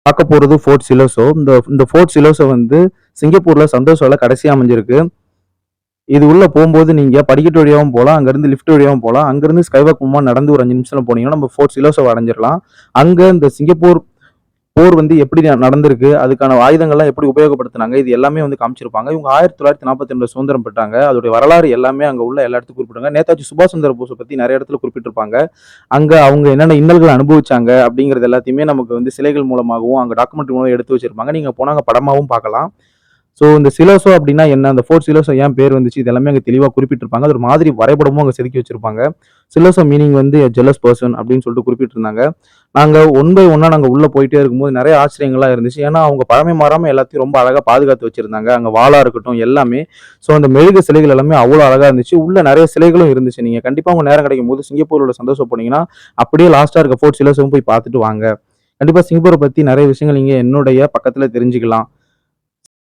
பார்க்க போறது ஃபோர்ட் சிலோசோ. இந்த இந்த ஃபோர்ட் சிலோசோ வந்து சிங்கப்பூர்ல சந்தோஷால கடைசியா அமைஞ்சிருக்கு. இது உள்ள போம்போது நீங்க படிக்கட்டு வழியாவும் போலாம். அங்கருந்து லிஃப்ட் வழியாவும் போலாம். அங்கருந்து ஸ்கைவாக் மூலமா நடந்து ஒரு 5 நிமிஷத்துல போனீங்கன்னா, நம்ம ஃபோர்ட் சிலோசோவ அடைஞ்சிரலாம். அங்க இந்த சிங்கப்பூர் போர் வந்து எப்படி நடந்திருக்கு, அதுக்கான ஆயுதங்கள்லாம் எப்படி உபயோகப்படுத்துனாங்க, இது எல்லாமே வந்து காமிச்சிருப்பாங்க. இவங்க 1942 சுதந்திரம் பெற்றாங்க. அதோடைய வரலாறு எல்லாமே அங்க உள்ள எல்லா இடத்துக்கும் குறிப்பிடுவாங்க. நேதாஜி சுபாஷ் சந்திர போஸ பத்தி நெறைய இடத்துல குறிப்பிட்டிருப்பாங்க. அங்க அவங்க என்னென்ன இன்னல்கள அனுபவிச்சாங்க அப்படிங்கிறது எல்லாத்தையுமே நமக்கு வந்து சிலைகள் மூலமாகவும், அங்க டாக்குமெண்ட்ரி மூலம் எடுத்து வச்சிருப்பாங்க. நீங்க போனா அங்க படமாவும் பார்க்கலாம். ஸோ இந்த சிலோசோ அப்படின்னா என்ன? அந்த ஃபோர்ட் சிலோசோ ஏன் பேர் வந்துச்சு? இது எல்லாமே அங்க தெளிவா குறிப்பிட்டிருப்பாங்க. அது ஒரு மாதிரி வரைபடமும் அங்க செதுக்கி வச்சிருப்பாங்க. சிலோசோ மீனிங் வந்து எ ஜெலஸ் பெர்சன் அப்படின்னு சொல்லிட்டு குறிப்பிட்டிருந்தாங்க. நாங்க ஒன் பை ஒன்னா நாங்க உள்ள போயிட்டே இருக்கும்போது நெறைய ஆச்சரியங்கள்லாம் இருந்துச்சு. ஏன்னா, அவங்க பழமை மாறாம எல்லாத்தையும் ரொம்ப அழகா பாதுகாத்து வச்சிருந்தாங்க. அங்க வாளா இருக்கட்டும் எல்லாமே. ஸோ அந்த மெழுகு சிலைகள் எல்லாமே அவ்வளோ அழகா இருந்துச்சு. உள்ள நெறைய சிலைகளும் இருந்துச்சு. நீங்க கண்டிப்பா உங்க நேரம் கிடைக்கும்போது சிங்கப்பூர்ல உள்ள சந்தோஷம் போனீங்கன்னா, அப்படியே லாஸ்ட்டா இருக்க ஃபோர்ட் சிலோஸோவும் போய் பார்த்துட்டு வாங்க. கண்டிப்பா சிங்கப்பூர பத்தி நெறைய விஷயங்கள் நீங்க என்னுடைய பக்கத்துல தெரிஞ்சுக்கலாம்.